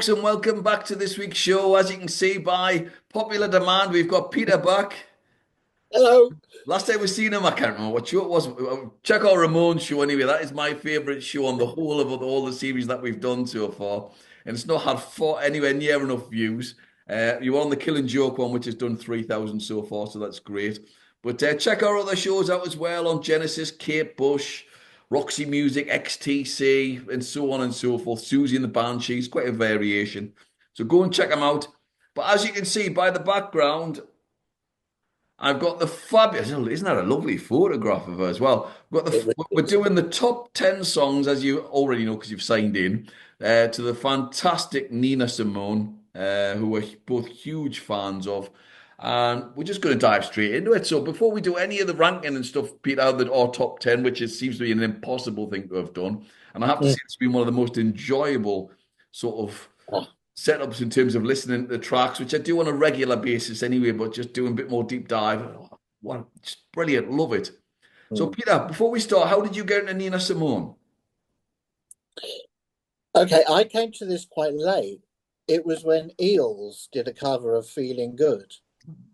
folks, and welcome back to this week's show. As you can see by popular demand, we've got Peter back. Hello. Last time we seen him, I can't remember what show it was. Check our Ramones show anyway. That is my favourite show on the whole of all the series that we've done so far. And it's not had anywhere near enough views. You were on the Killing Joke one, which has done 3,000 so far, so that's great. But check our other shows out as well on Genesis, Kate Bush, Roxy Music, XTC, and so on and so forth. Susie and the Banshees, quite a variation. So go and check them out. But as you can see by the background, I've got the fabulous, isn't that a lovely photograph of her as well? It was, We're doing the top 10 songs, as you already know, because you've signed in, to the fantastic Nina Simone, who we're both huge fans of. And we're just going to dive straight into it. So before we do any of the ranking and stuff, Peter, our top 10, which seems to be an impossible thing to have done. And I have to mm, say, it's been one of the most enjoyable sort of oh, setups in terms of listening to the tracks, which I do on a regular basis anyway, but just doing a bit more deep dive. Oh, what, just brilliant. Love it. So, mm. Peter, before we start, how did you get into Nina Simone? Okay, I came to this quite late. It was when Eels did a cover of Feeling Good.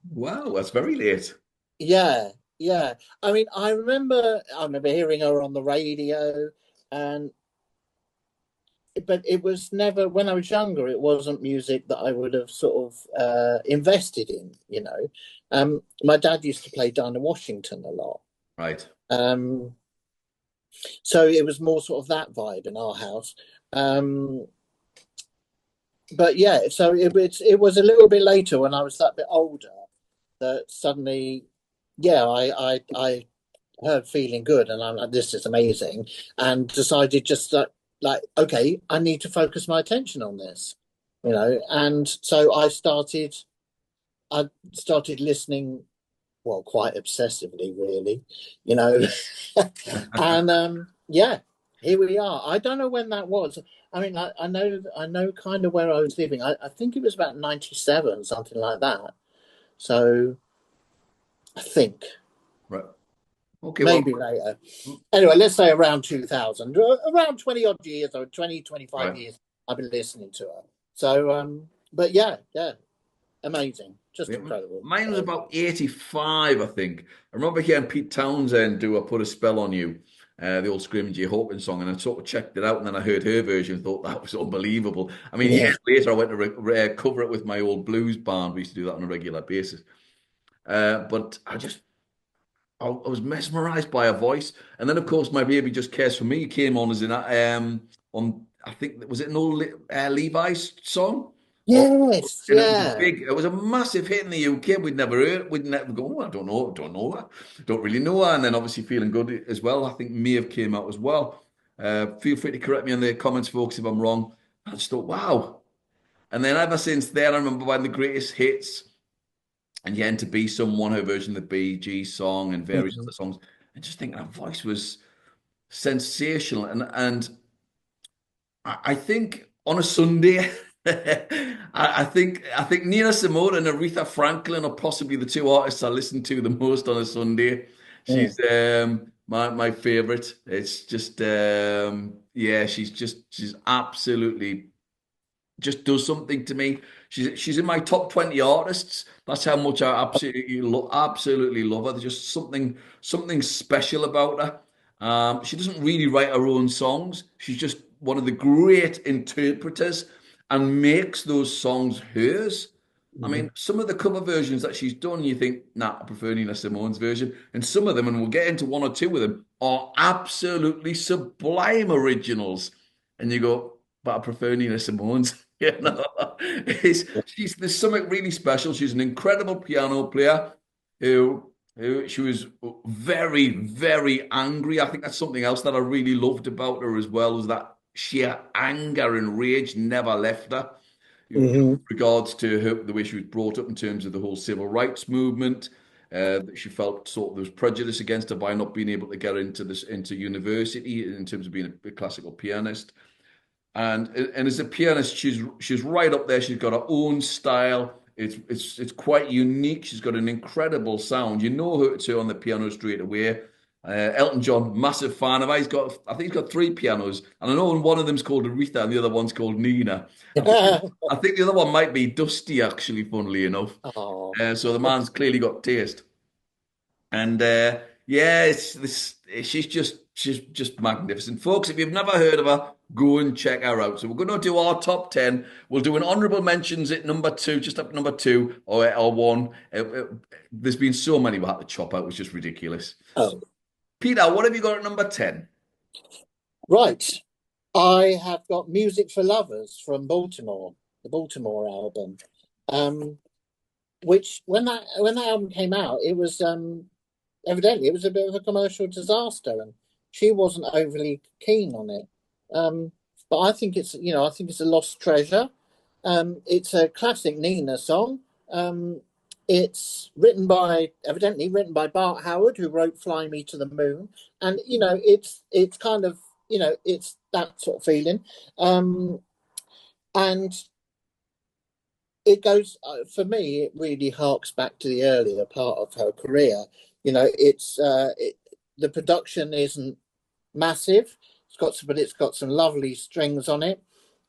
Wow, that's very late. Yeah, yeah. I remember hearing her on the radio, and but it was never when I was younger, it wasn't music that I would have sort of invested in. My dad used to play Dinah Washington a lot. Right. Um, so it was more sort of that vibe in our house. Um, but yeah, so it was a little bit later when I was that bit older that suddenly, yeah, I heard Feeling Good, and I'm like, this is amazing, and decided just that, like, okay, I need to focus my attention on this. And so I started listening, well, quite obsessively, really, you know. And yeah, here we are. I don't know when that was. I mean, I know kind of where I was living. I think it was about 97, something like that. So I think Right. Okay, well, maybe later. Anyway, let's say around 2000, around 20 odd years, or 20, 25 right. years I've been listening to her. So but yeah, yeah, amazing. Just Yeah, incredible. mine was So about 85, I think. I remember hearing Pete Townsend do I Put a Spell on You, the old Screaming Jay Hawkins song, and I sort of checked it out, and then I heard her version and thought that was unbelievable. I mean, yeah. years later, I went to cover it with my old blues band. We used to do that on a regular basis. But I was mesmerized by her voice. And then, of course, My Baby Just Cares for Me came on as on, I think, was it an old Levi's song? Yes, And it was a yeah. big, it was a massive hit in the UK. We'd never go, oh, I don't know her, don't really know her. And then obviously Feeling Good as well. I think may have came out as well. Feel free to correct me in the comments, folks, if I'm wrong. I just thought, wow. And then ever since then, I remember buying the greatest hits and Yen to Be Someone, her version of the Bee Gees song and various Mhm. other songs. And just thinking her voice was sensational. I think on a Sunday, I think Nina Simone and Aretha Franklin are possibly the two artists I listen to the most on a Sunday. Mm. She's my favorite. It's just yeah, she's absolutely just does something to me. She's in my top 20 artists. That's how much I absolutely love her. There's just something special about her. She doesn't really write her own songs. She's just one of the great interpreters and makes those songs hers. I Mhm. mean, some of the cover versions that she's done, you think, nah, I prefer Nina Simone's version. And some of them, and we'll get into one or two of them, are absolutely sublime originals. And you go, but I prefer Nina Simone's. There's something really special. She's an incredible piano player who she was very, very angry. I think that's something else that I really loved about her as well, was that sheer anger and rage never left her. Mhm. Regards to the way she was brought up in terms of the whole civil rights movement, that she felt sort of there was prejudice against her by not being able to get into university in terms of being a classical pianist. And as a pianist, she's right up there. She's got her own style. It's quite unique. She's got an incredible sound. You know her to on the piano straight away. Elton John, massive fan of. I think he's got three pianos, and I know one of them's called Aretha and the other one's called Nina. I think the other one might be Dusty, actually, funnily enough. Oh, So the man's clearly got taste. And yeah, it's this. She's just magnificent, folks. If you've never heard of her, go and check her out. So we're going to do our top 10. We'll do an honourable mentions at number two, just up number two or one. There's been so many we had to chop out. It was just ridiculous. So, oh, Peter, what have you got at number 10? right. I have got Music for Lovers from Baltimore, the Baltimore album. Um, which when that album came out, it was evidently it was a bit of a commercial disaster, and she wasn't overly keen on it. But I think it's a lost treasure. It's a classic Nina song. It's evidently written by Bart Howard, who wrote "Fly Me to the Moon," and it's kind of it's that sort of feeling. Um, and it goes for me. It really harks back to the earlier part of her career. The production isn't massive. But it's got some lovely strings on it.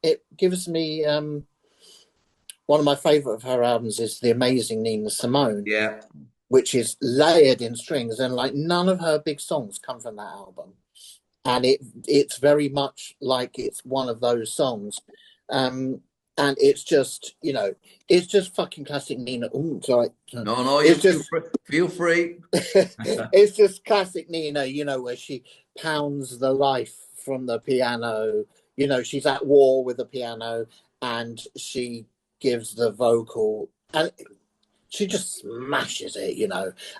It gives me one of my favorite of her albums is the amazing Nina Simone, Yeah, which is layered in strings, and like none of her big songs come from that album, and it's very much like it's one of those songs. Um, and it's just fucking classic Nina. Ooh, sorry. no, you It's feel just free. Feel free. it's just classic Nina, where she pounds the life from the piano. She's at war with the piano, and she gives the vocal, and she just smashes it,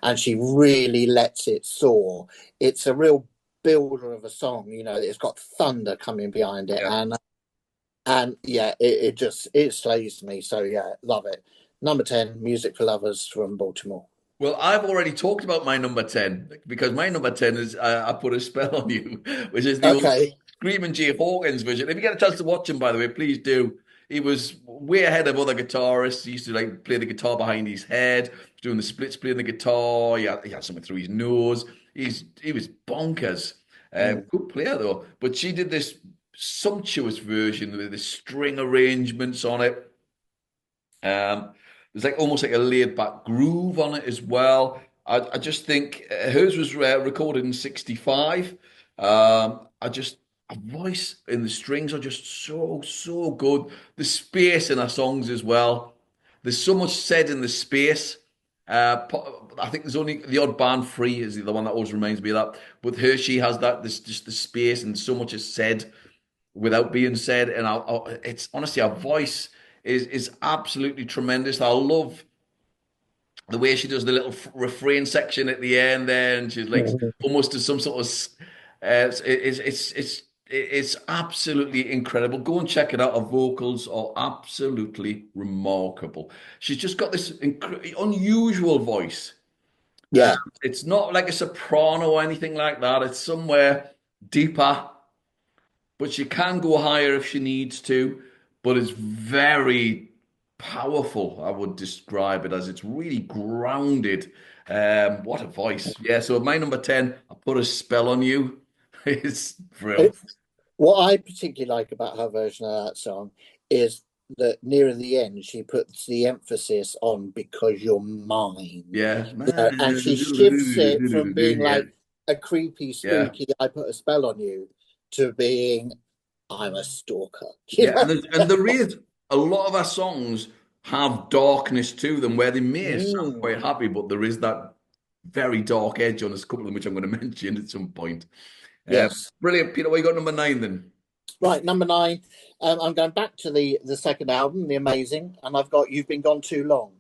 and she really lets it soar. It's a real builder of a song, it's got thunder coming behind it, Yeah. and yeah, it slays me. So yeah, love it. Number 10, Music for Lovers from Baltimore. Well, I've already talked about my number 10 because my number 10 is I Put a Spell on You, which is the old Okay. Screaming Jay Hawkins version. If you get a chance to watch him, by the way, please do. He was way ahead of other guitarists. He used to like play the guitar behind his head, doing the splits, playing the guitar. He had something through his nose. He was bonkers. Mm. Good player though. But she did this sumptuous version with the string arrangements on it. There's like almost like a laid back groove on it as well. I just think hers was recorded in '65. A voice and the strings are just so good. The space in her songs as well. There's so much said in the space. I think there's only the odd band free is the one that always reminds me of that. With her, she has that this just the space and so much is said without being said. And it's honestly, our voice is absolutely tremendous. I love the way she does the little refrain section at the end there, and she's like almost as some sort of. It's absolutely incredible. Go and check it out. Her vocals are absolutely remarkable. She's just got this unusual voice. Uh, Yeah, it's not like a soprano or anything like that. It's somewhere deeper, but she can go higher if she needs to. But it's very powerful. I would describe it as it's really grounded. What a voice! Yeah. So my number 10, I Put a Spell on You. It's brilliant. it, what I particularly like about her version of that song is that near the end she puts the emphasis on "because you're mine," Yeah. and she shifts it from being Yeah. like a creepy, Yeah. spooky "I put a spell on you" to being "I'm a stalker." Yeah. And there is a lot of our songs have darkness to them where they may sound quite Mm, happy, but there is that very dark edge on a couple of them, which I'm going to mention at some point. Uh, yes. Brilliant, Peter. What you got number 9 then? Right, number 9. I'm going back to the second album, The Amazing, and I've got "You've Been Gone Too Long."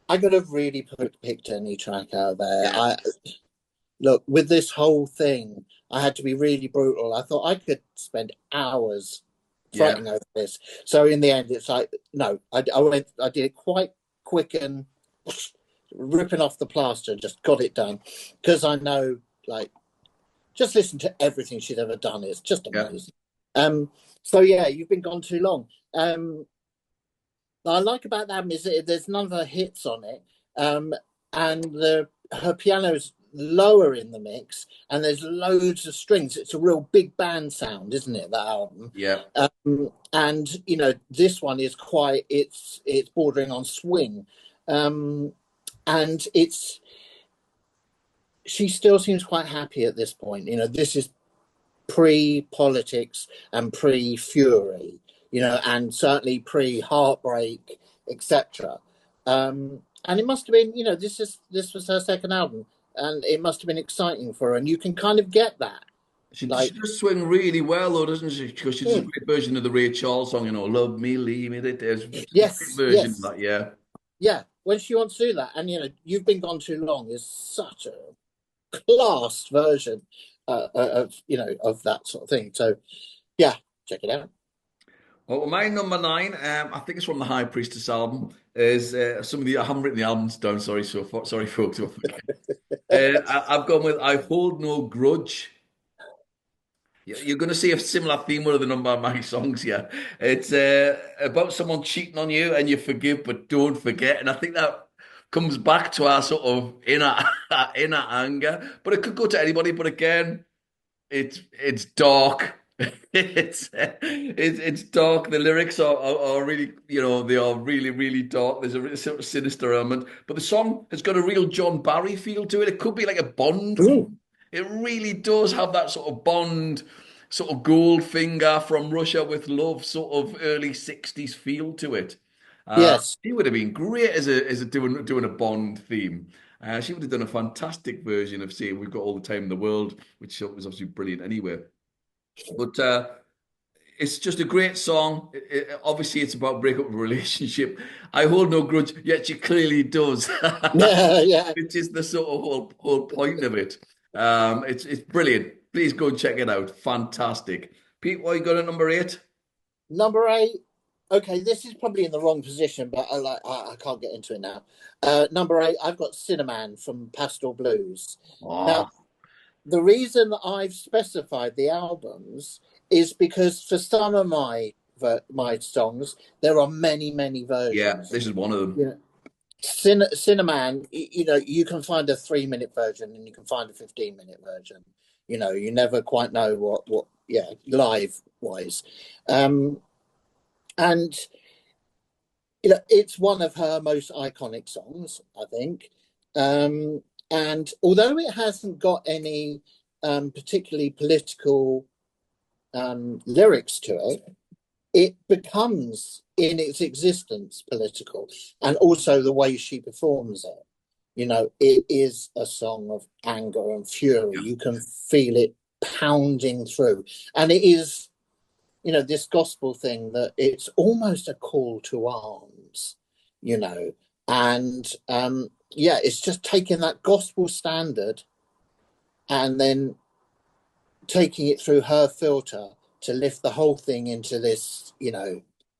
I could have really picked any track out there. Yeah. I look with this whole thing. I had to be really brutal. I thought I could spend hours Yeah. fretting over this. So in the end, it's like no. I did it quite quick and ripping off the plaster. Just got it done because I know like just listen to everything she's ever done. It's just Yeah. amazing. So yeah, you've been gone too long. What I like about that is that there's none of her hits on it, and her piano's lower in the mix, and there's loads of strings. It's a real big band sound, isn't it? That album, Yeah. and this one is quite. It's bordering on swing, um, and it's she still seems quite happy at this point. This is pre-politics and pre-fury, and certainly pre-heartbreak, etc. And it must have been, this was her second album, and it must have been exciting for her, and you can kind of get that, She like, does swing really well, though, doesn't she? Because she does a mm, great version of the Ray Charles song, "Love Me, Leave Me." There's a great yes, version of yes, that, yeah. yeah. When she wants to do that, and you've been gone too long is such a class version of that sort of thing. So yeah, check it out. Well, my number nine, I think it's from the High Priestess album, is some of the, I haven't written the albums down, sorry, sorry, folks. I've gone with "I Hold No Grudge." You're going to see a similar theme with a number of my songs here. It's about someone cheating on you and you forgive but don't forget. And I think that comes back to our sort of inner inner anger. But it could go to anybody. But again, it's dark. It's dark. The lyrics are really, they are really, really dark. There's a really sort of sinister element. But the song has got a real John Barry feel to it. It could be like a Bond theme. Mm, It really does have that sort of Bond, sort of Goldfinger from Russia with Love, sort of early 60s feel to it. yes. She would have been great as a doing a Bond theme. She would have done a fantastic version of "Say We've Got All the Time in the World," which was obviously brilliant anyway. But it's just a great song. Obviously, it's about break up a relationship. I hold no grudge, yet she clearly does, Yeah, yeah. which is the sort of whole point of it. It's brilliant. Please go and check it out. Fantastic. Pete, what you got at number eight? Number eight. Okay, this is probably in the wrong position, but I can't get into it now. Number eight, I've got Cinnamon from Pastel Blues. Oh, Now, the reason I've specified the albums is because for some of my songs, there are many, many yeah, versions. this is one of them. Yeah. Cinnamon, you can find a 3 minute version and you can find a 15-minute version. You never quite know yeah, live wise. Um, and it's one of her most iconic songs, I think. Um, and although it hasn't got any particularly political lyrics to it, it becomes in its existence political, and also the way she performs it. It is a song of anger and fury. Yeah, You can feel it pounding through, and it is this gospel thing that it's almost a call to arms, you know, and yeah, it's just taking that gospel standard and then taking it through her filter to lift the whole thing into this,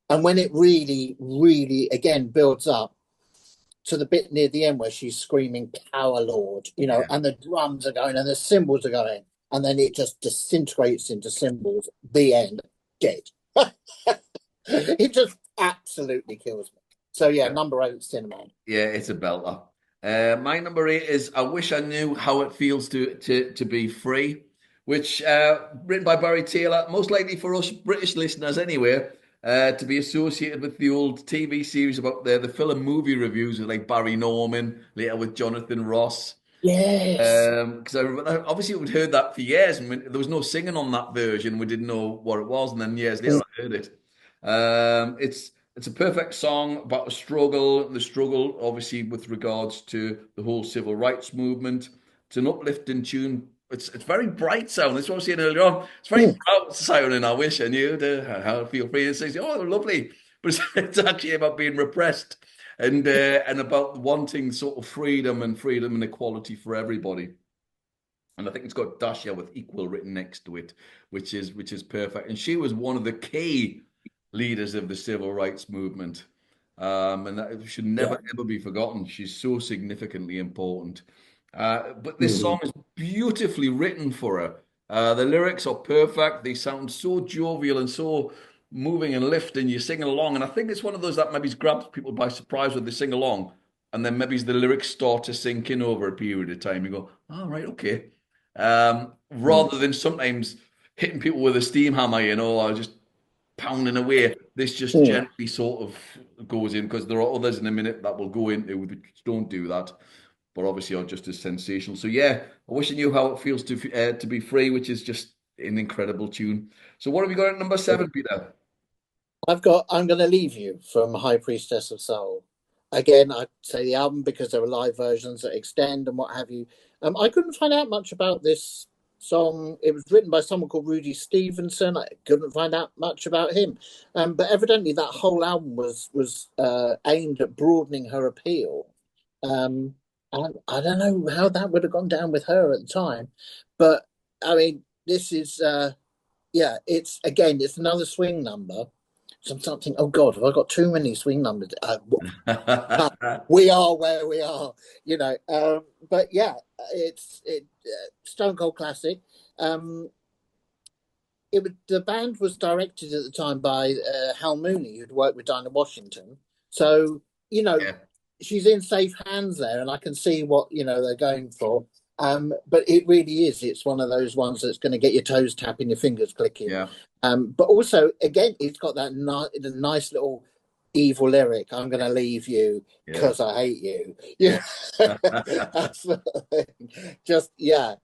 and when it really, really again builds up to the bit near the end where she's screaming "Power Lord," yeah. and the drums are going and the cymbals are going, and then it just disintegrates into cymbals. The end, dead. It just absolutely kills me. So yeah, number eight, Cinnamon. Yeah, it's a belter. My number eight is "I Wish I Knew How It Feels to Be Free," which written by Barry Taylor, most likely for us British listeners anyway, to be associated with the old TV series about the film movie reviews with like Barry Norman, later with Jonathan Ross. Yes. Because I remember, obviously we'd heard that for years, and there was no singing on that version. We didn't know what it was, and then years later I heard it. It's a perfect song about a struggle, the struggle obviously with regards to the whole civil rights movement. It's an uplifting tune. It's very bright sound. That's what I was saying earlier on. It's very Mm. proud sounding. I wish I knew how to feel free. And says, "Oh, lovely," but it's actually about being repressed and about wanting sort of freedom and equality for everybody. And I think it's got Dasha with equal written next to it, which is perfect. And she was one of the key leaders of the civil rights movement. And that should Yeah. never ever be forgotten. She's so significantly important. But this Mhm. song is beautifully written for her. The lyrics are perfect. They sound so jovial and so moving and lifting. You're singing along, and I think it's one of those that maybe grabs people by surprise when they sing along. and then maybe the lyrics start to sink in over a period of time. You go, all right, okay. Mm. Rather than sometimes hitting people with a steam hammer, or just pounding away. This just Mm. gently sort of goes in because there are others in a minute that will go into which don't do that, but obviously are just as sensational. So yeah, I wish I knew how it feels to be free, which is just an incredible tune. So what have you got at number seven, Peter? I'm going to leave you from High Priestess of Soul. Again, I'd say the album because there are live versions that extend and what have you. I couldn't find out much about this song. It was written by someone called Rudy Stevenson. I couldn't find out much about him. But evidently, that whole album was aimed at broadening her appeal. Um, and I don't know how that would have gone down with her at the time. But I mean, this is yeah, it's another swing number. So I'm starting, oh God, have I got too many swing numbers? We are where we are, you know. But yeah, it's Stone Cold classic. Um, the band was directed at the time by Hal Mooney, who'd worked with Dinah Washington. So you know, Yeah, she's in safe hands there, and I can see what they're going for. But it really is. It's one of those ones that's going to get your toes tapping, your fingers clicking. yeah, But also, again, it's got that nice little evil lyric. I'm going to leave you yeah, because I hate you. yeah. Yeah, that's the thing. Just yeah,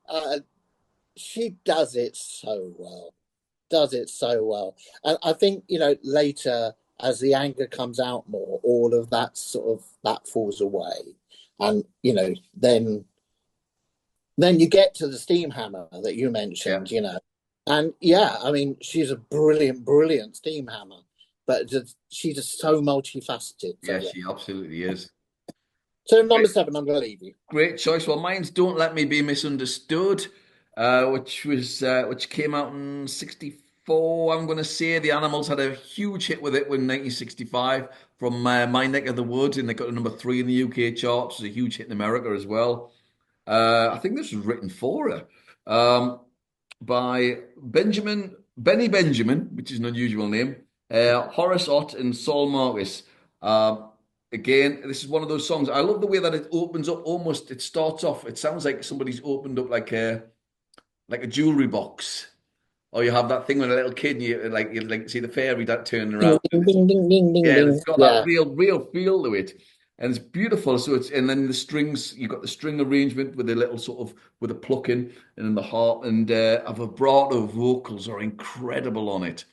she does it so well. Does it so well, and I think later as the anger comes out more, all of that that falls away, and then you get to the steam hammer that you Yeah. mentioned, and yeah, I mean, she's a brilliant, brilliant steam hammer, but she's just so multifaceted. So Yeah, yeah. she absolutely is. So number seven, I'm going to leave you. Great choice. Well, mine's "Don't Let Me Be Misunderstood," which came out in '64. I'm going to say the Animals had a huge hit with it in 1965 from my neck of the woods, and they got to number three in the UK charts. It was a huge hit in America as well. I think this was written for her by Benny Benjamin, which is an unusual name, Horace Ott, and Saul Marcus. Um, Again, this is one of those songs. I love the way that it opens up almost. It starts off. It sounds like somebody's opened up like a jewelry box, or you have that thing with a little kid, and you see the fairy that turning Ding, around. ding, ding, ding, ding, ding, Yeah, ding. it's got that Yeah. real feel to it, and it's beautiful. So and then the strings. You got the string arrangement with a little sort of with a plucking and then the harp and a vibrato vocals are incredible on it.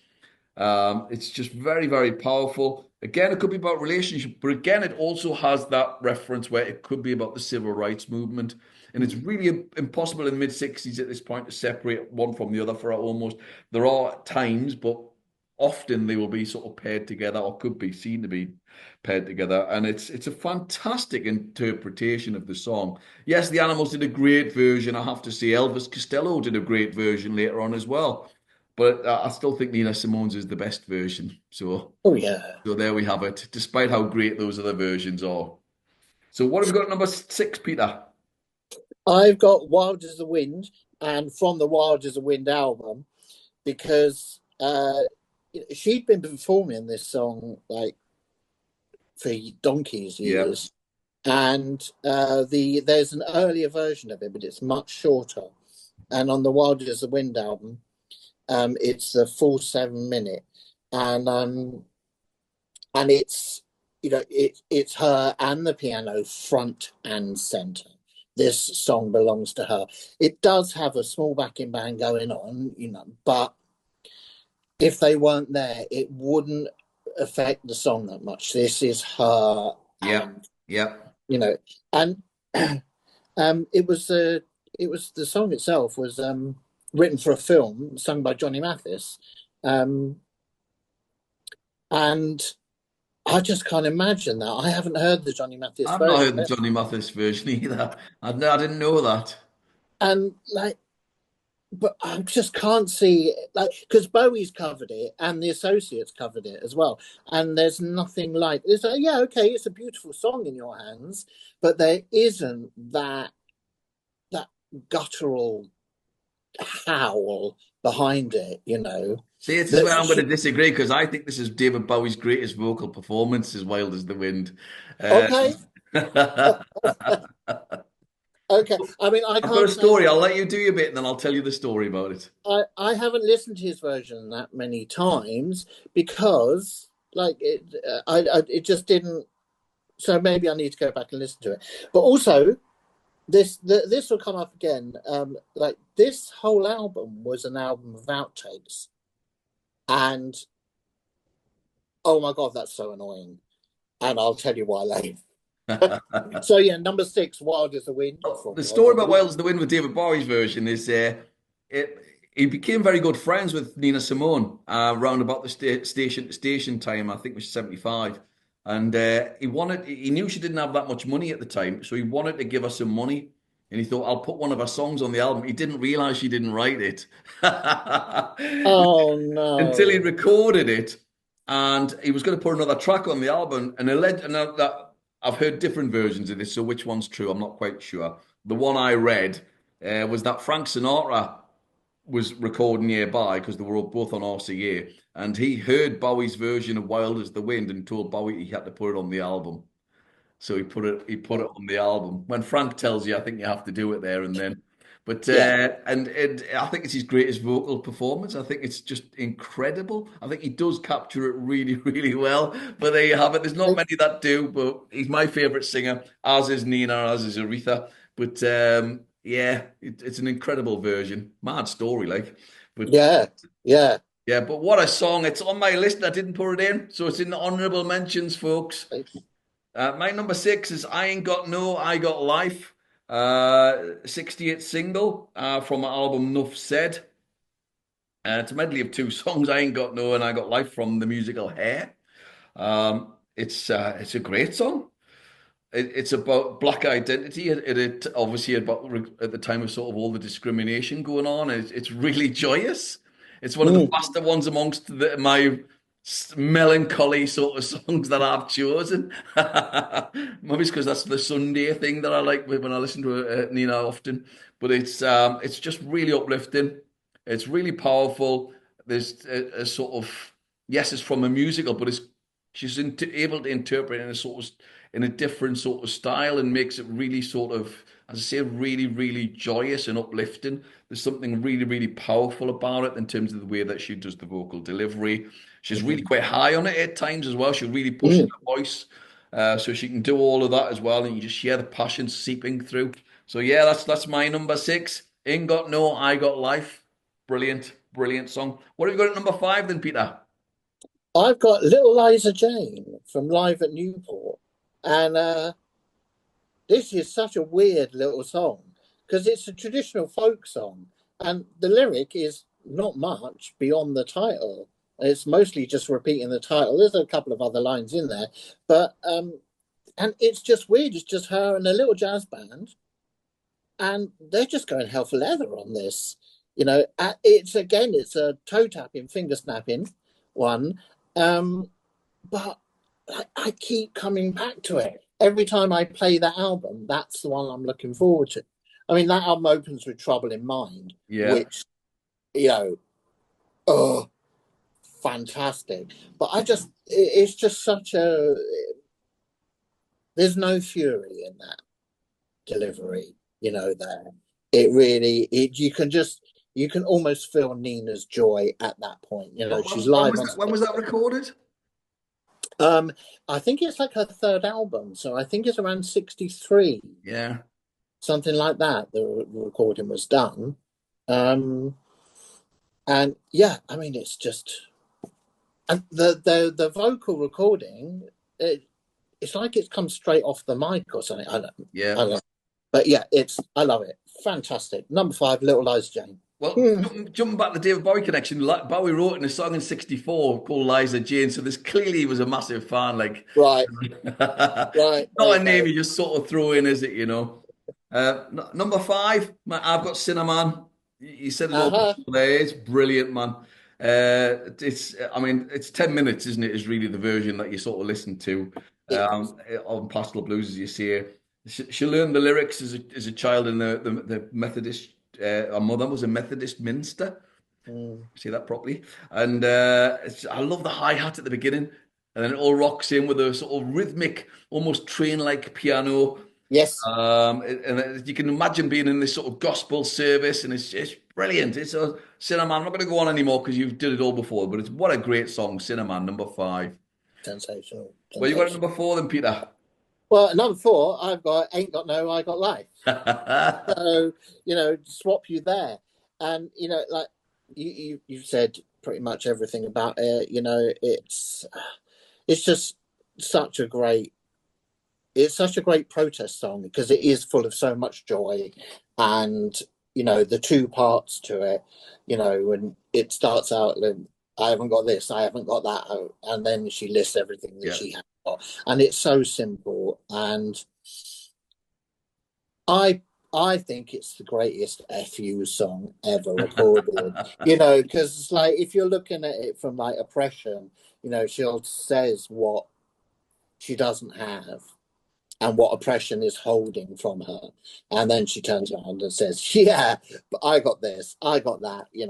It's just very powerful. Again, it could be about relationship, but again, it also has that reference where it could be about the civil rights movement. And it's really impossible in the mid 60s at this point to separate one from the other for almost. There are times, but often they will be sort of paired together or could be seen to be paired together. And it's a fantastic interpretation of the song. Yes, the Animals did a great version. I have to say, Elvis Costello did a great version later on as well. But I still think Nina Simone's is the best version. Oh yeah. So there we have it, despite how great those other versions are. So what have we got at number six, Peter? I've got Wild as the Wind, and from the Wild as the Wind album, because she'd been performing this song like for donkey's Yeah, years, and there's an earlier version of it, but it's much shorter. And on the Wild as the Wind album, it's the full 7 minute, and it's it's her and the piano front and center. This song belongs to her. It does have a small backing band going on, but if they weren't there, it wouldn't affect the song that much. This is her, yeah, and yeah. you know, and it was the song itself was written for a film sung by Johnny Mathis, um, and I just can't imagine that. I haven't heard the Johnny Mathis I've not version, heard the Johnny Mathis version either. I didn't know that. and like, but I just can't see like because Bowie's covered it and the Associates covered it as well, and there's nothing like it's like, yeah, okay, it's a beautiful song in your hands, but there isn't that guttural howl behind it. See, this is That where I'm going to disagree because I think this is David Bowie's greatest vocal performance, as Wild as the Wind. Uh, okay, Okay, I mean, I I've got a can't say story. I'll let you do your bit, and then I'll tell you the story about it. I haven't listened to his version that many times because, like, it just didn't. So maybe I need to go back and listen to it. But also, this will come up again. Like this whole album was an album of outtakes, and oh my god, that's so annoying. And I'll tell you why later. So yeah, number six, "Wild as the Wind" Well, from the Wild story as the about Wind. Wales the Wind with David Bowie's version is it, he became very good friends with Nina Simone around about the station to station time, I think it was 75. And he knew she didn't have that much money at the time, so he wanted to give her some money. And he thought, I'll put one of her songs on the album. He didn't realize she didn't write it Oh until he no. recorded it. And he was going to put another track on the album. And I've heard different versions of this, so which one's true, I'm not quite sure. The one I read was that Frank Sinatra was recording nearby because they were both on RCA, and he heard Bowie's version of "Wild as the Wind" and told Bowie he had to put it on the album. So he put it on the album. When Frank tells you, I think you have to do it there and then. But Yeah. and I think it's his greatest vocal performance. I think it's just incredible. I think he does capture it really, really well. But there you have it. There's not many that do, but he's my favorite singer, as is Nina, as is Aretha. But yeah, it's an incredible version. Mad story, like. But Yeah. Yeah. yeah, but what a song! It's on my list. I didn't put it in, so it's in the honorable mentions, folks. My number six is I Ain't Got No, I Got Life, 68 single from my album Nuff Said. It's a medley of two songs, I Ain't Got No and I Got Life from the musical Hair. It's a great song. It's about black identity. It obviously about at the time of sort of all the discrimination going on. It's really joyous. It's one of the Mm. faster ones amongst my melancholy sort of songs that I've chosen. Maybe it's because that's the Sunday thing that I like when I listen to Nina often. But it's just really uplifting. It's really powerful. There's a sort of yes, it's from a musical, but it's she's able to interpret in a different sort of style and makes it really sort of, as I say, really, really joyous and uplifting. There's something really, really powerful about it in terms of the way that she does the vocal delivery. She's really Mhm. quite high on it at times as well. She really pushes Mm. her voice, so she can do all of that as well, and you just hear the passion seeping through. So yeah, that's my number six. Ain't Got No, I Got Life. Brilliant, brilliant song. What have you got at number five then, Peter? I've got "Little Liza Jane" from Live at Newport, and this is such a weird little song because it's a traditional folk song, and the lyric is not much beyond the title. It's mostly just repeating the title. There's a couple of other lines in there, but and it's just weird. It's just her and a little jazz band, and they're just going hell for leather on this. It's again, it's a toe tapping, finger snapping one, but I keep coming back to it every time I play that album. That's the one I'm looking forward to. I mean, that album opens with "Trouble in Mind," Yeah. which you know, oh, fantastic. But it's just such a. There's no fury in that delivery. There it really you can almost feel Nina's joy at that point. She's When live was on that? When stage. was that recorded? Um, I think it's like her third album, so I think it's around 63, Yeah. something like that. The recording was done, um, and yeah, I mean, it's just and the vocal recording. It's like it's come straight off the mic or something. I Yeah. don't know. But yeah, I love it. Fantastic. Number five, "Little Liza Jane." Well, Hmm. jumping back to the David Bowie connection, Bowie wrote in a song in '64 called Liza Jane, so this clearly he was a massive fan. Like, Right, right. There not you a name go. you just sort of throw in, is it? Number five, I've got Cinnamon. You said it all Uh-huh. before there. It's brilliant, man. I mean, it's 10 minutes, isn't it? Is really the version that you sort of listen to It, on Pastel Blues, as you say. She learned the lyrics as a child in the Methodist. Her mother was a Methodist minister. mm, Say that properly. And I love the hi hat at the beginning. and then it all rocks in with a sort of rhythmic, almost train-like piano. Yes, And you can imagine being in this sort of gospel service, and it's brilliant. It's a Cinnamon. I'm not going to go on anymore because you've did it all before, but it's what a great song, Cinnamon, number five. sensational, Well, you got it sensational. number four then, Peter. Well, at number four, I've got Ain't Got No, I Got Life. So, swap you there. And, like you said pretty much everything about it. It's just such a great, it's such a great protest song because it is full of so much joy. And, the two parts to it, when it starts out, like, I haven't got this, I haven't got that. And then she lists everything that Yeah. she has got. And it's so simple. And I I think it's the greatest FU song ever recorded. Because it's like if you're looking at it from like oppression, she'll says what she doesn't have and what oppression is holding from her. And then she turns around and says, yeah, but I got this, I got that, Yeah.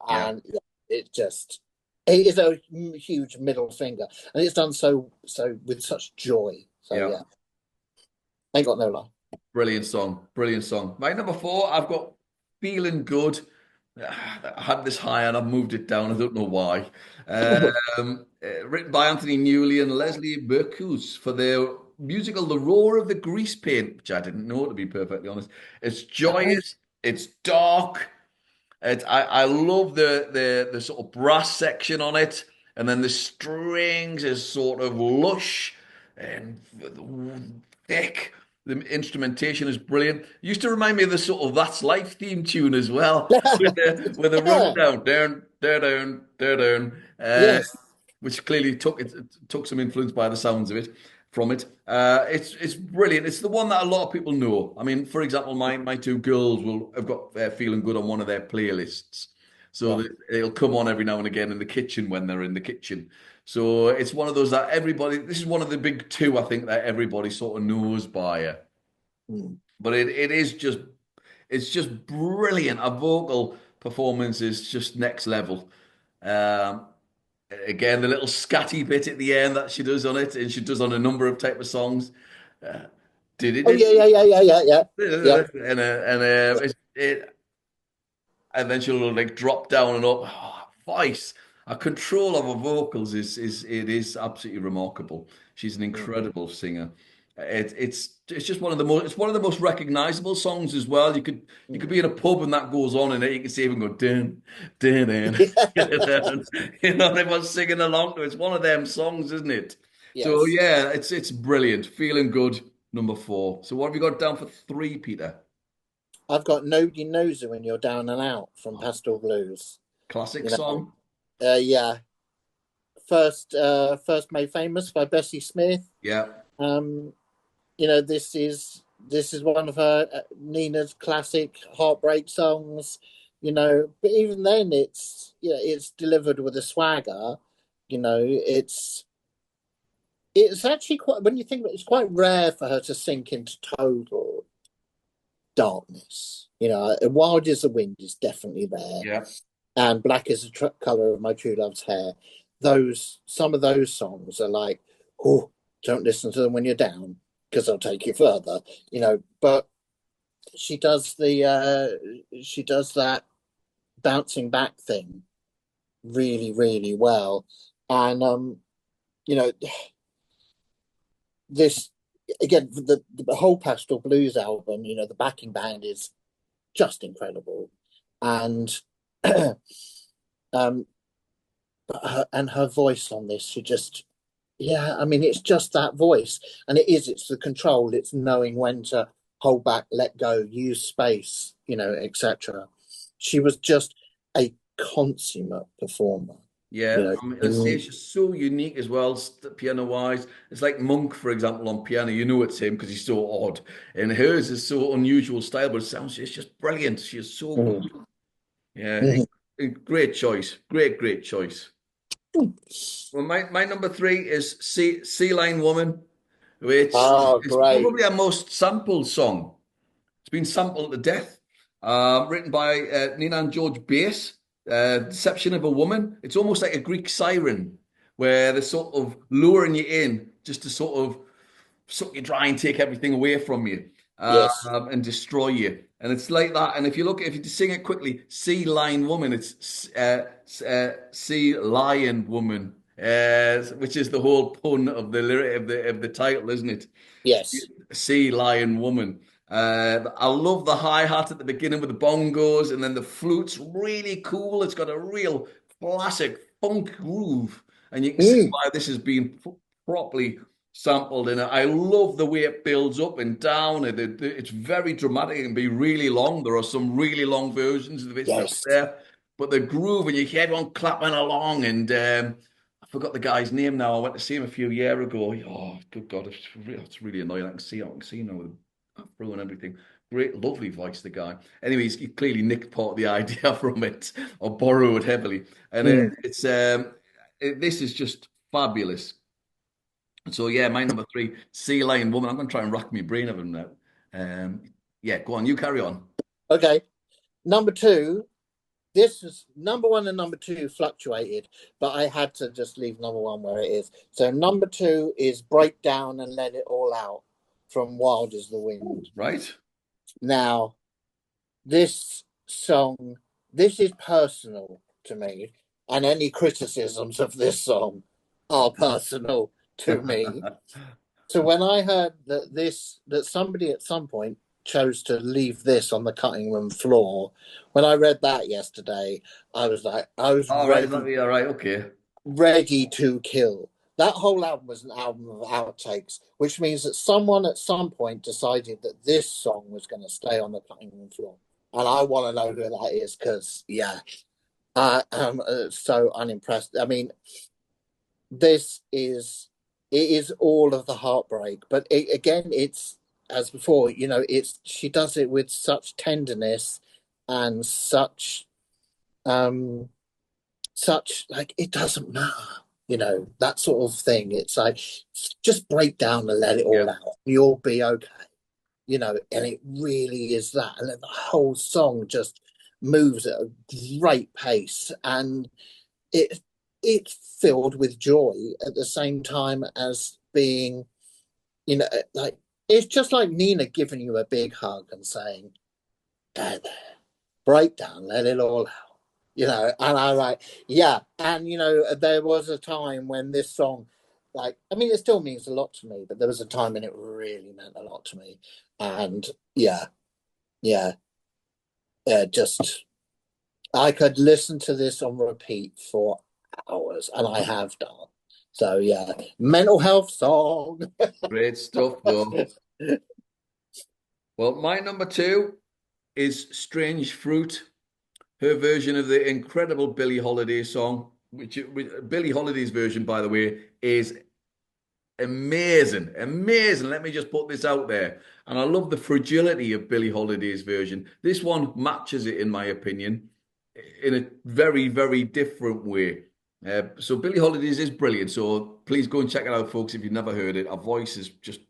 and it just it is a huge middle finger. And it's done so with such joy. So Yeah. yeah, ain't got no lie. Brilliant song. Brilliant song. My number four, I've got Feeling Good. I had this high and I've moved it down. I don't know why. Written by Anthony Newley and Leslie Bercus for their musical The Roar of the Grease Paint, which I didn't know, to be perfectly honest. It's No. joyous, it's dark, I love the sort of brass section on it, and then the strings is sort of lush and thick. The instrumentation is brilliant. It used to remind me of the sort of That's Life theme tune as well, with the Yeah. rundown, down, down, down, down, down. Yes. Which clearly it took some influence by the sounds of it from it. It's brilliant. It's the one that a lot of people know. I mean, for example, my two girls will have got Feeling Good on one of their playlists, so Right. that it'll come on every now and again in the kitchen when they're in the kitchen. So it's one of those that everybody. This is one of the big two, I think, that everybody sort of knows by it. Mm. But it is just it's just brilliant. A vocal performance is just next level. Um, Again, the little scatty bit at the end that she does on it, and she does on a number of type of songs. Uh, did it, Oh did yeah, yeah, yeah, yeah, yeah, yeah. Yeah. it, and then she'll like drop down and up. Oh, voice, a control of her vocals is absolutely remarkable. She's an Mm. incredible singer. It's just one of the most it's one of the most recognizable songs as well. You could be Mm. in a pub and that goes on and you can see even go dun dun dun. Yeah. Everyone's singing along to it. It's one of them songs, isn't it? So Yes. yeah, it's brilliant. Feeling good, number four. So what have you got down for three, Peter? I've got Nobody Knows It When You're Down and Out from Pastel Blues. Classic You know, song. yeah. First Made Famous by Bessie Smith. Yeah. Um, this is one of her Nina's classic heartbreak songs. But even then, it's delivered with a swagger. It's actually quite when you think about it, it's quite rare for her to sink into total darkness. Wild as the Wind is definitely there, Yeah. and Black is the color of my true love's hair. Some of those songs are like, oh, don't listen to them when you're down because they'll take you further. But she does that bouncing back thing really, really well, and you know, this again the whole Pastel Blues album. The backing band is just incredible, and um, and her voice on this, she just, yeah, I mean, it's just that voice, and it's the control, it's knowing when to hold back, let go, use space, etc. She was just a consummate performer, Yeah, you know. I mean, and say she's so unique as well, piano wise. It's like Monk, for example, on piano. You know it's him because he's so odd, and hers is so unusual style, but it sounds it's just brilliant. She is so good. Mm. Yeah, Mm. great choice. Great choice. Well, my number three is Sea Line Woman, which Oh, is great. probably our most sampled song. It's been sampled to death. Written by Nina and George Bass. Deception of a Woman. It's almost like a Greek siren, where they're sort of luring you in just to sort of suck you dry and take everything away from you, Yes. and destroy you. And it's like that. And if you sing it quickly, Sea Lion Woman, it's Sea Lion Woman, which is the whole pun of the lyric of the title, isn't it? Yes. Sea Lion Woman. I love the hi hat at the beginning with the bongos, and then the flute's really cool. It's got a real classic funk groove, and you can see Mm. why this has been properly sampled. And I love the way it builds up and down, and it's very dramatic and be really long. There are some really long versions of it out Yes. there, but the groove and you hear everyone clapping along, and I forgot the guy's name now. I went to see him a few years ago. Oh, good God, it's really annoying. I can see him now with the afro and everything. Great, lovely voice, the guy. Anyways, he clearly nicked part of the idea from it or borrowed heavily. And Mm. this is just fabulous. So yeah, my number three, Sea Lion Woman. I'm going to try and rack my brain of him now. Um, yeah, go on, you carry on. Okay. Number two, this was number one and number two fluctuated, but I had to just leave number one where it is. So number two is Break Down and Let It All Out from Wild as the Wind. Right? Now, this song, this is personal to me, and any criticisms of this song are personal to me. So when I heard that somebody at some point chose to leave this on the cutting room floor, when I read that yesterday, I was All right, is that all right? Okay. ready to kill. That whole album was an album of outtakes, which means that someone at some point decided that this song was going to stay on the cutting room floor. And I want to know who that is because, yeah, I am so unimpressed. I mean, this is it is all of the heartbreak, but again, it's as before. It's she does it with such tenderness and um, such like it doesn't matter. That sort of thing. It's like just break down and let it Yeah. all out. You'll be okay. And it really is that, and then the whole song just moves at a great pace, and it it's filled with joy at the same time as being, like it's just like Nina giving you a big hug and saying, "There, there, break down, let it all out." And I'm like, yeah. And there was a time when this song, like, I mean, it still means a lot to me, but there was a time when it really meant a lot to me. And yeah, yeah, just I could listen to this on repeat for hours, and I have done. So yeah, mental health song. Great stuff, though. Well, my number two is Strange Fruit, her version of the incredible Billie Holiday song, which Billie Holiday's version, by the way, is amazing, amazing. Let me just put this out there. And I love the fragility of Billie Holiday's version. This one matches it, in my opinion, in a very, very different way. So Billie Holiday's is brilliant. So please go and check it out, folks, if you've never heard it. Her voice is just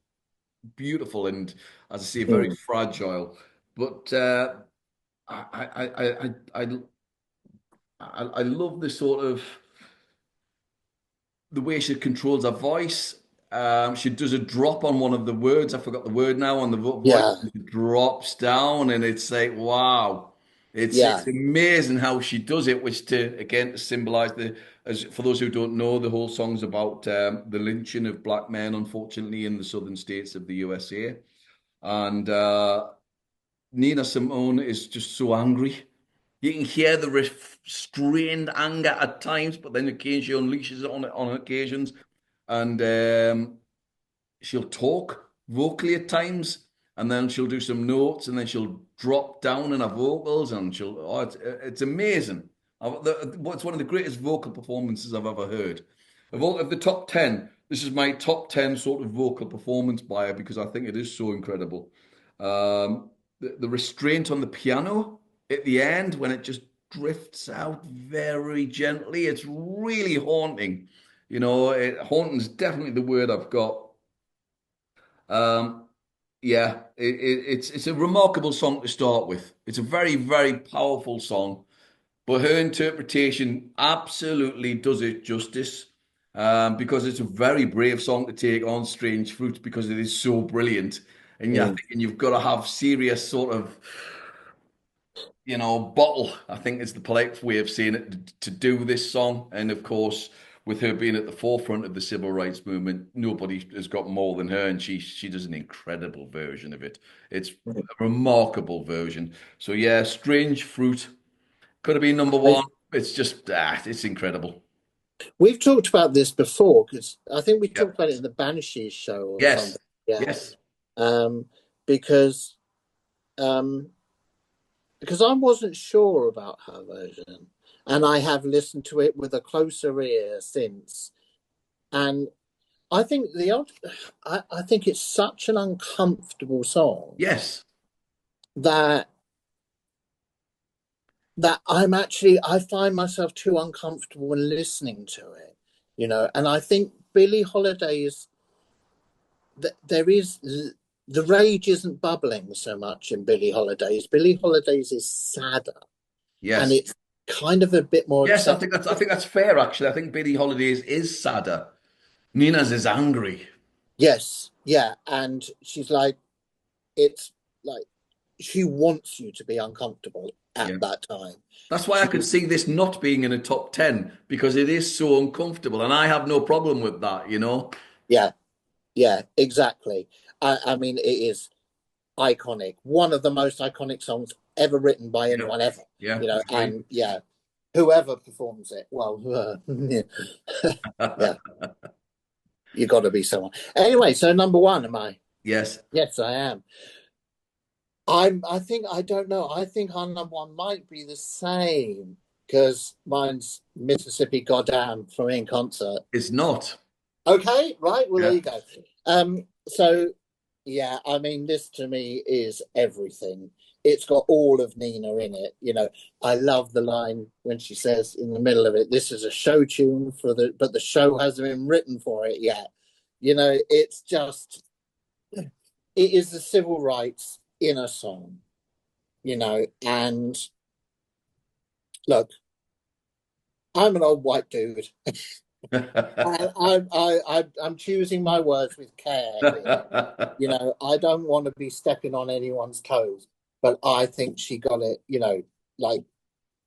beautiful and, as I say, very Mm. fragile. But I, I, I, I, I, I love the sort of the way she controls her voice. She does a drop on one of the words. I forgot the word now on the voice. Yeah, It drops down, and it's like, wow, yeah, it's amazing how she does it. Which to symbolize as for those who don't know, the whole song's about the lynching of black men, unfortunately, in the southern states of the USA. And Nina Simone is just so angry. You can hear the restrained anger at times, but then occasionally unleashes it on occasions, and she'll talk vocally at times, and then she'll do some notes, and then she'll drop down in her vocals, and it's amazing. It's one of the greatest vocal performances I've ever heard. Of the top 10, this is my top 10 sort of vocal performance by her because I think it is so incredible. The restraint on the piano at the end when it just drifts out very gently, it's really haunting. Haunting is definitely the word I've got. Um, yeah, it's a remarkable song to start with. It's a very, very powerful song, but her interpretation absolutely does it justice. because it's a very brave song to take on Strange Fruit because it is so brilliant. And yeah, I Mm. think and you've got to have serious sort of, bottle, I think is the polite way of saying it, to do this song. And of course, with her being at the forefront of the civil rights movement, nobody has got more than her, and she does an incredible version of it. It's a remarkable version. So yeah, Strange Fruit could have been number one. It's just it's incredible. We've talked about this before because I think we talked Yep. about it in the Banshees show or Yes. something. Yeah, Yes. um, because um, because I wasn't sure about her version, and I have listened to it with a closer ear since. And I think I think it's such an uncomfortable song Yes. that I find myself too uncomfortable when listening to it, And I think Billie Holiday's there is the rage isn't bubbling so much in Billie Holiday's. Billie Holiday's is sadder, and Yes. it's kind of a bit more Yes, acceptable. I think that's fair actually. I think Billie Holiday is sadder. Nina's is angry. Yes, yeah, and she's like, it's like she wants you to be uncomfortable at Yeah. that time. That's why I She, could see this not being in a top 10 because it is so uncomfortable. And I have no problem with that. yeah, yeah, exactly. I mean, it is iconic, one of the most iconic songs ever written by Yeah. anyone ever. Yeah. Agree. And yeah, whoever performs it, well, yeah, yeah, you got to be someone. Anyway, so number one, am I? Yes. Yes, I am. I think I don't know. I think our number one might be the same because mine's Mississippi Goddam from In Concert. It's not. Okay, right. Well, there Yeah. you go. So yeah, I mean, this to me is everything. It's got all of Nina in it. I love the line when she says in the middle of it, "This is a show tune but the show hasn't been written for it yet." It's just it is the civil rights in a song. And look, I'm an old white dude. I'm choosing my words with care here. I don't want to be stepping on anyone's toes, but I think she got it, like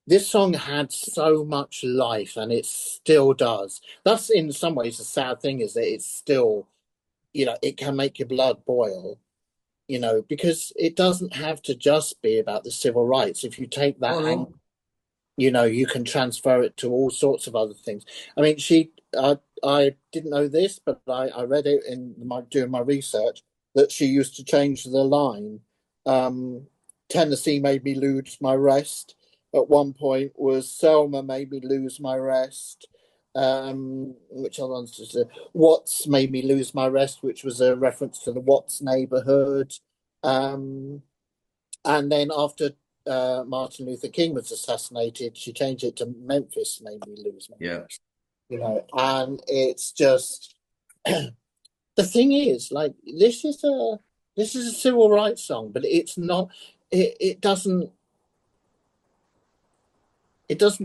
this song had so much life and it still does. That's in some ways the sad thing is that it's still, it can make your blood boil, because it doesn't have to just be about the civil rights. If you take Oh that angle, no. you can transfer it to all sorts of other things. I mean, I didn't know this, but I read it doing my research that she used to change the line. Um, Tennessee made me lose my rest. At one point was Selma made me lose my rest. Which other ones was Watts made me lose my rest, which was a reference to the Watts neighborhood. Um, and then after Martin Luther King was assassinated, she changed it to Memphis made me lose my Yeah. rest. And it's just the thing is, like, this is a civil rights song, but it's not. It doesn't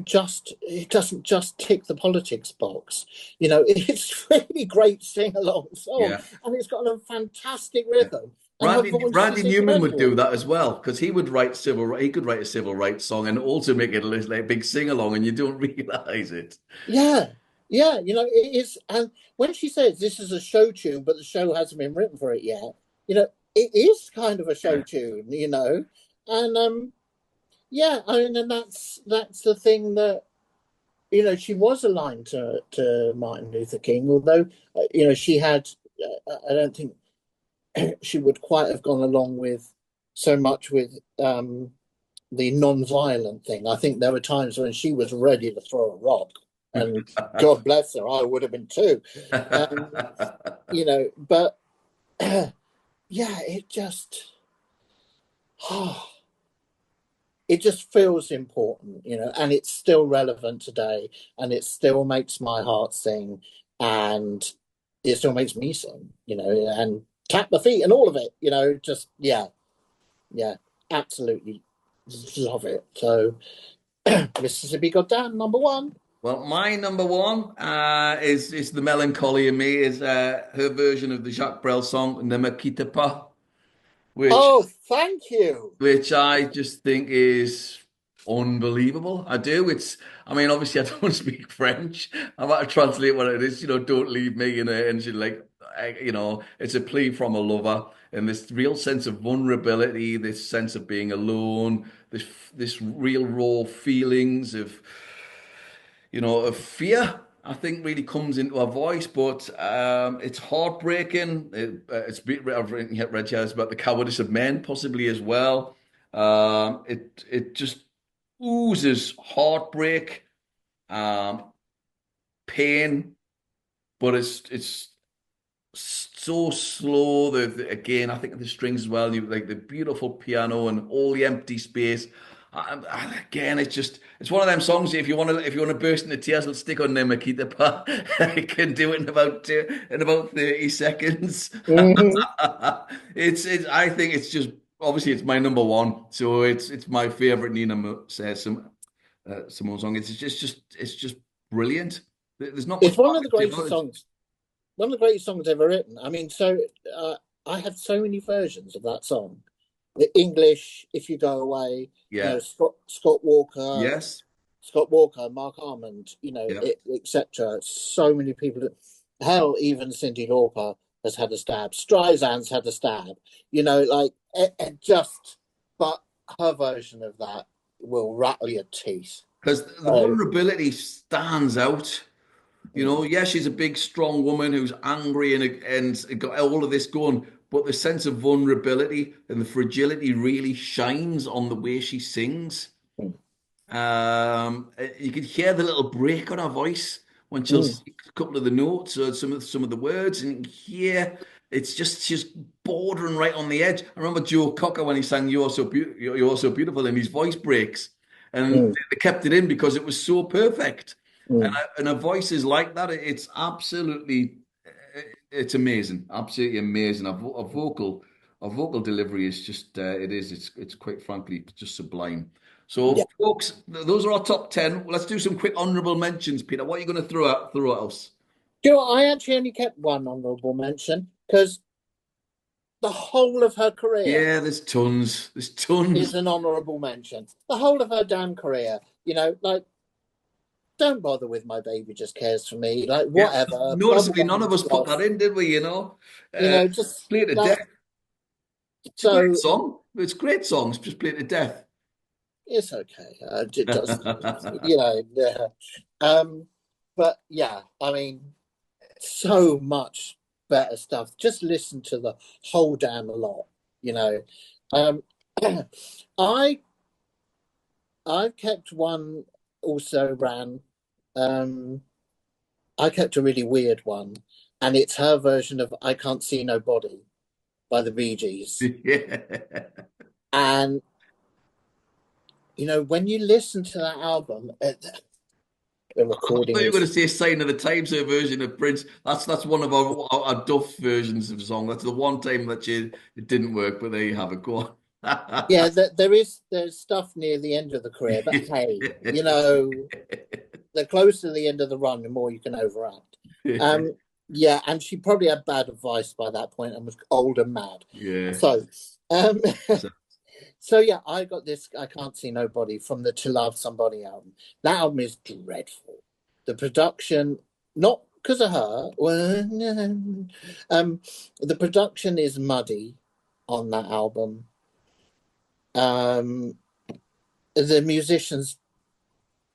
just tick the politics box. It's really great sing along song, Yeah. and it's got a fantastic Yeah. rhythm, and her voice Randy is Newman would do incredible. that as well because he would write he could write a civil rights song and also make it like a big sing along and you don't realize it. Yeah, yeah, it is. And when she says this is a show tune, but the show hasn't been written for it yet, it is kind of a show Yeah. tune. And yeah, I mean, and that's the thing that she was aligned to Martin Luther King, although she had. I don't think she would quite have gone along with so much with the non-violent thing. I think there were times when she was ready to throw a rock, and God bless her, I would have been too. Um, but yeah, it just oh, it just feels important, and it's still relevant today, and it still makes my heart sing, and it still makes me sing, and tap my feet and all of it, just yeah, yeah, absolutely love it. So Mississippi Goddam, number one. Well, my number one is the melancholy in me is her version of the Jacques Brel song "Ne me quitte pas," which Oh, thank you. which I just think is unbelievable. I do. I mean, obviously, I don't speak French. I'm about to translate what it is. Don't leave me in it. And she's like, it's a plea from a lover, and this real sense of vulnerability, this sense of being alone, this real raw feelings of fear. I think really comes into her voice, but it's heartbreaking. I've read here about the cowardice of men, possibly as well. It just oozes heartbreak, um, pain, but it's so slow. Again, I think the strings as well. Like the beautiful piano and all the empty space. Again, it's one of them songs. If you want to burst into tears, let's stick on Nemakita Pa. I can do it in about 30 seconds. Hmm. It's I think it's just obviously it's my number one, so it's my favorite Simone song. It's just brilliant. There's not It's much one of the bad, greatest songs, one of the greatest songs ever written. I mean, uh, I have so many versions of that song. The English, If You Go Away, Yeah. Yes. Scott Walker, Mark Armand, Yeah. etc. So many people. Hell, even Cyndi Lauper has had a stab. Streisand's had a stab. Like it just. But her version of that will rattle your teeth. Because the So, vulnerability stands out. mm, Yeah, she's a big, strong woman who's angry and got all of this going, but the sense of vulnerability and the fragility really shines on the way she sings. mm, You could hear the little break on her voice when she'll mm, sing a couple of the notes or some of the words, and you can hear it's just she's bordering right on the edge. I remember Joe Cocker when he sang You're so beautiful," and his voice breaks, and mm, they kept it in because it was so perfect. And, mm. and her voice is like that. It's absolutely, it's amazing, absolutely amazing. A vocal delivery is just, it's quite frankly just sublime. Yeah. So, folks, those are our top 10. Let's do some quick honorable mentions, Peter. What are you going to throw at us? Do you know what? I actually only kept one honourable mention because the whole of her career Yeah, there's tons. There's tons. is an honourable mention. The whole of her damn career, like, don't bother with My Baby Just Cares for Me, like, Yeah, whatever, noticeably, none bubblegum of us put stuff, that in, did we? just Play it to death. like, It's a great so song. It's great songs. Just play it to death. it's okay. It does, yeah. Um, but yeah, I mean, so much better stuff. Just listen to the whole damn lot, you know. Um, I I've kept one also ran. Um, I kept a really weird one, and it's her version of "I Can't See Nobody" by the Bee Gees. Yeah. And when you listen to that album, the I recording thought you were going is to say "Sign of the Times" her version of Prince. That's one of our Duff versions of the song. That's the one time that it didn't work, but there you have it. Go yeah. on. There's stuff near the end of the career, but hey, the closer to the end of the run, the more you can overact. Um, yeah, and she probably had bad advice by that point and was old and mad. Yeah. So, um, So- so yeah, I got this. I Can't See Nobody from the To Love Somebody album. That album is dreadful. The production, not because of her. The production is muddy on that album. Um, the musicians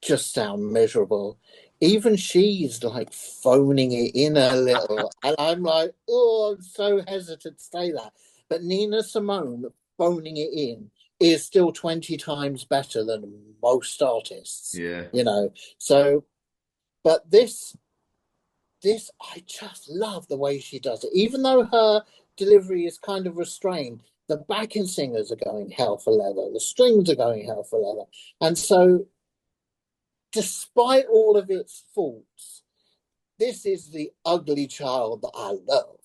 just sound miserable. Even she's like phoning it in a little. And I'm like, oh, I'm so hesitant to say that. But Nina Simone phoning it in is still 20 times better than most artists, yeah. So, but this, I just love the way she does it. Even though her delivery is kind of restrained, the backing singers are going hell for leather, the strings are going hell for leather. And so despite all of its faults, this is the ugly child that I love.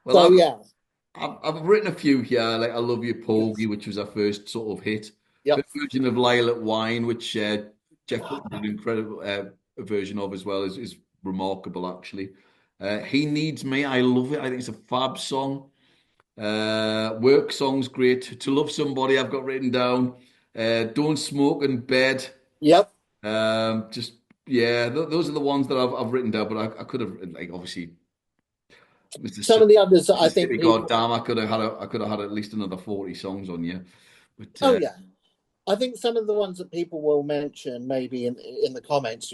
Well, So yeah, I've written a few here, like "I Love You, Porgy," which was our first sort of hit. Yep. version of Lilac Wine, which Jeff Buckley did an incredible version of as well, is remarkable, actually. He Needs Me, I love it. I think it's a fab song. Work song's great. To Love Somebody, I've got written down. Don't Smoke in Bed. Yep. Just yeah, those are the ones that I've written down. But I could have like obviously Some of the others that I think Mississippi people. Goddamn. I could have had at least another 40 songs on you. But Oh yeah, I think some of the ones that people will mention, maybe in the comments,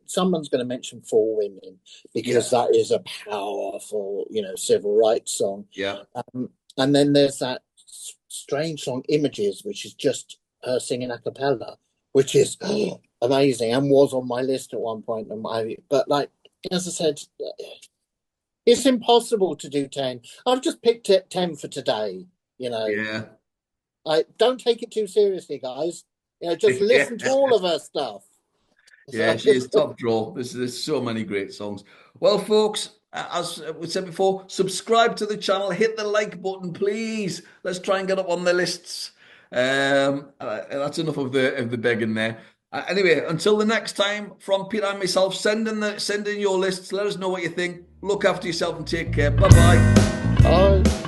someone's gonna mention "For Women" because yeah, that is a powerful, civil rights song. yeah, And then there's that strange song "Images," which is just her singing a cappella, which is amazing and was on my list at one point. But like as I said, it's impossible to do 10. I've just picked it 10 for today. You know, yeah, I don't take it too seriously, guys. Just listen to yeah. all of her stuff. Yeah, So, she is top draw. There's so many great songs. Well, folks, as we said before, subscribe to the channel, hit the like button, please. Let's try and get up on the lists. That's enough of the begging there. Anyway, until the next time, from Peter and myself, send in your lists. Let us know what you think. Look after yourself and take care. Bye bye. bye.